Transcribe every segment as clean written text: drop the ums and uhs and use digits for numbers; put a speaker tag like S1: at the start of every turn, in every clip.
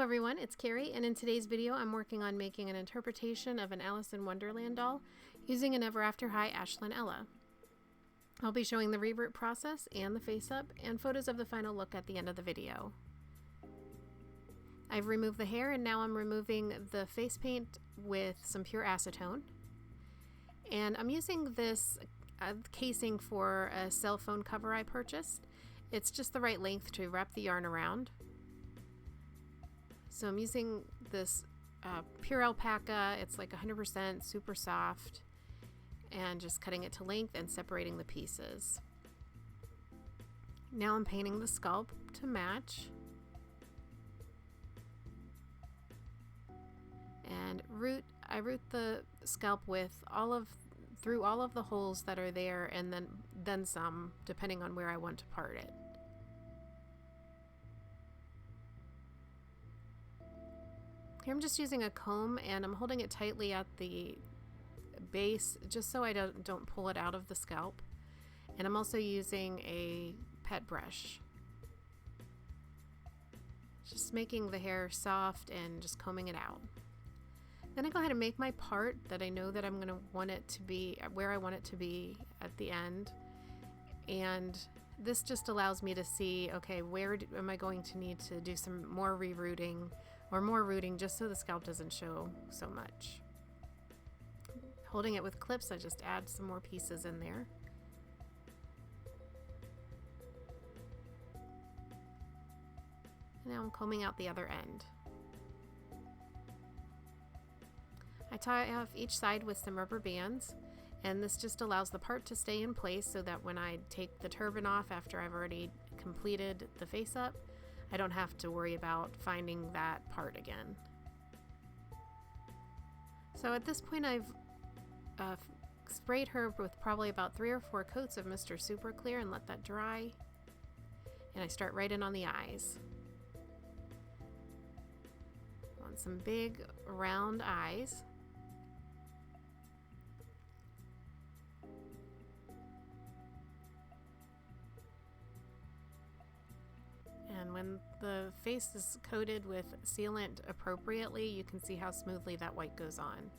S1: everyone, it's Carrie, and in today's video I'm working on making an interpretation of an Alice in Wonderland doll using an Ever After High Ashlyn Ella. I'll be showing the revert process and the face up and photos of the final look at the end of the video. I've removed the hair and now I'm removing the face paint with some pure acetone. And I'm using this casing for a cell phone cover I purchased. It's just the right length to wrap the yarn around. So I'm using this pure alpaca. It's like 100% super soft, and just cutting it to length and separating the pieces. Now I'm painting the Sculpt to match. And I root the scalp with through all of the holes that are there, and then some, depending on where I want to part it. Here I'm just using a comb and I'm holding it tightly at the base just so I don't pull it out of the scalp. And I'm also using a pet brush. Just making the hair soft and just combing it out. Then I go ahead and make my part that I know that I'm going to want it to be where I want it to be at the end. And this just allows me to see, okay, where am I going to need to do some more rooting just so the scalp doesn't show so much. Holding it with clips, I just add some more pieces in there. Now I'm combing out the other end. I tie off each side with some rubber bands, and this just allows the part to stay in place so that when I take the turban off after I've already completed the face up, I don't have to worry about finding that part again. So at this point I've sprayed her with probably about 3 or 4 coats of Mr. Super Clear and let that dry. And I start right in on the eyes. I want some big round eyes. And when the face is coated with sealant appropriately, you can see how smoothly that white goes on.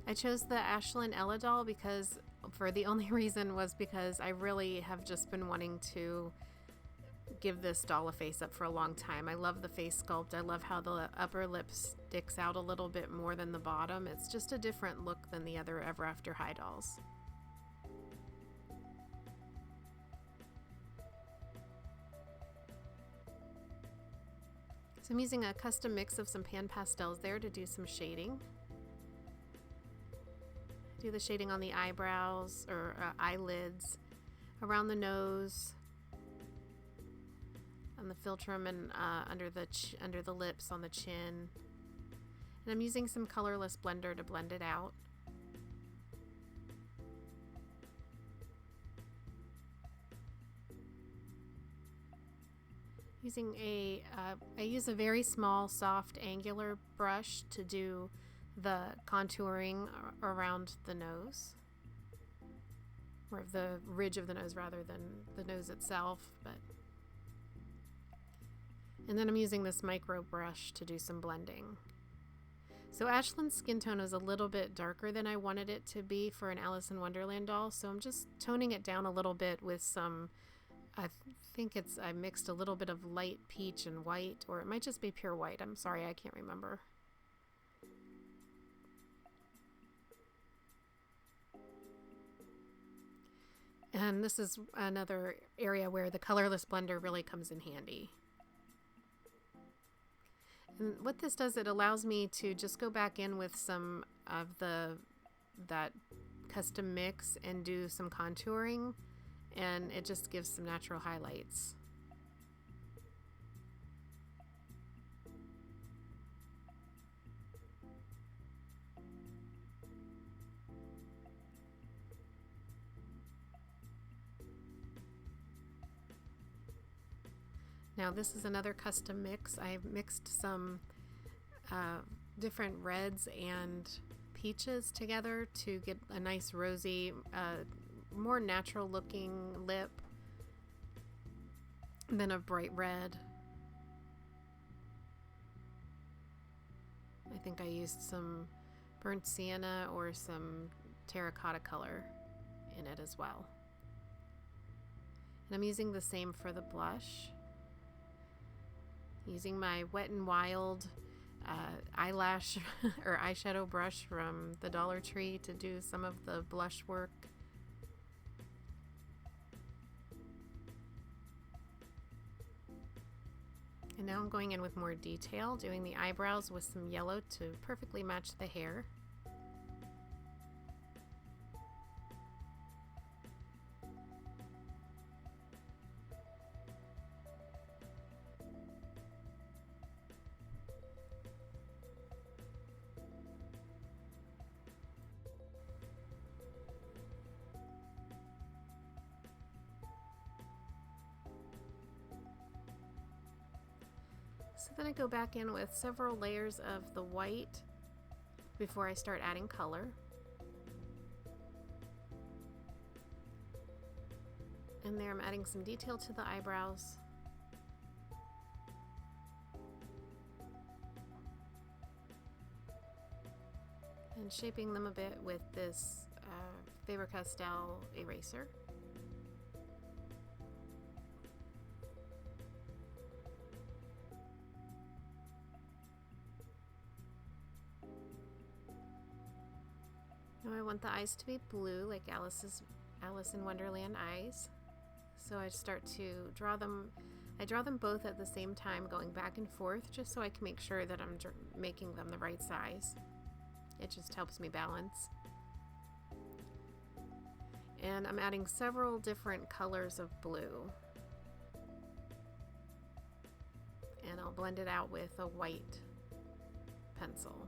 S1: I chose the Ashlyn Ella doll because the only reason was because I really have just been wanting to give this doll a face up for a long time. I love the face sculpt. I love how the upper lip sticks out a little bit more than the bottom. It's just a different look than the other Ever After High dolls. So I'm using a custom mix of some pan pastels there to do some shading. Do the shading on the eyebrows or eyelids, around the nose, on the philtrum, and under the lips on the chin. And I'm using some colorless blender to blend it out. I use a very small, soft, angular brush to do the contouring around the nose, or the ridge of the nose rather than the nose itself. And then I'm using this micro brush to do some blending. So Ashlyn's skin tone is a little bit darker than I wanted it to be for an Alice in Wonderland doll, so I'm just toning it down a little bit with some, I mixed a little bit of light peach and white, or it might just be pure white. I'm sorry, I can't remember. And this is another area where the colorless blender really comes in handy. And what this does, it allows me to just go back in with some of that custom mix and do some contouring, and it just gives some natural highlights. Now this is another custom mix. I've mixed some different reds and peaches together to get a nice rosy more natural looking lip than a bright red. I think I used some burnt sienna or some terracotta color in it as well. And I'm using the same for the blush. Using my Wet n Wild eyelash or eyeshadow brush from the Dollar Tree to do some of the blush work. And now I'm going in with more detail, doing the eyebrows with some yellow to perfectly match the hair. So then I go back in with several layers of the white before I start adding color. And there I'm adding some detail to the eyebrows. And shaping them a bit with this Faber Castell eraser. Now I want the eyes to be blue, like Alice in Wonderland eyes. So I start to draw them. I draw them both at the same time, going back and forth, just so I can make sure that I'm making them the right size. It just helps me balance. And I'm adding several different colors of blue. And I'll blend it out with a white pencil.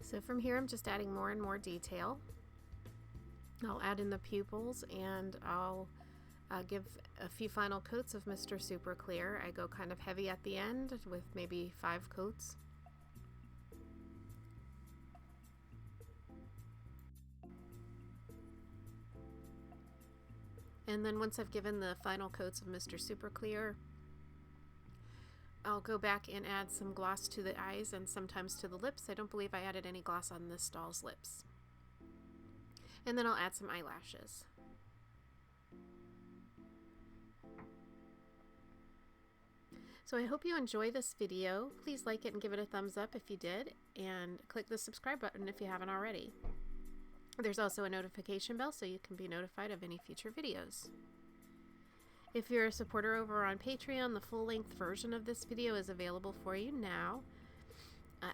S1: So from here I'm just adding more and more detail. I'll add in the pupils and I'll give a few final coats of Mr. Super Clear. I go kind of heavy at the end with maybe 5 coats. And then once I've given the final coats of Mr. Super Clear, I'll go back and add some gloss to the eyes and sometimes to the lips. I don't believe I added any gloss on this doll's lips. And then I'll add some eyelashes. So I hope you enjoy this video. Please like it and give it a thumbs up if you did, and click the subscribe button if you haven't already. There's also a notification bell so you can be notified of any future videos. If you're a supporter over on Patreon, the full-length version of this video is available for you now.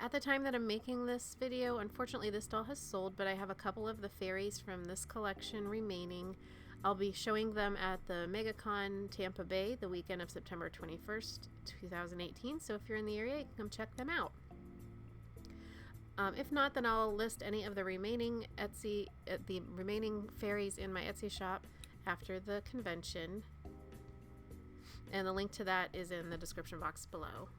S1: At the time that I'm making this video, unfortunately this doll has sold, but I have a couple of the fairies from this collection remaining. I'll be showing them at the MegaCon Tampa Bay the weekend of September 21st, 2018, so if you're in the area, you can come check them out. If not, then I'll list any of the remaining remaining fairies in my Etsy shop after the convention. And the link to that is in the description box below.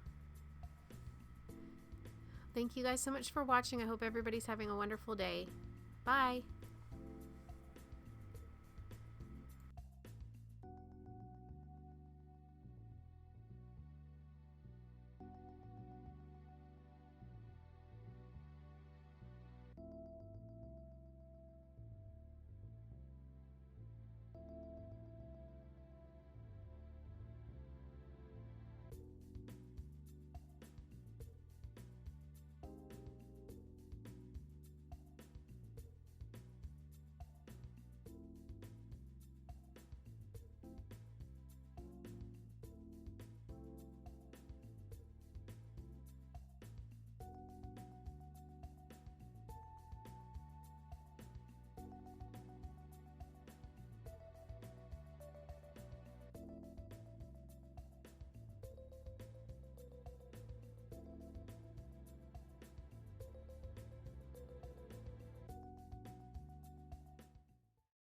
S1: Thank you guys so much for watching. I hope everybody's having a wonderful day. Bye!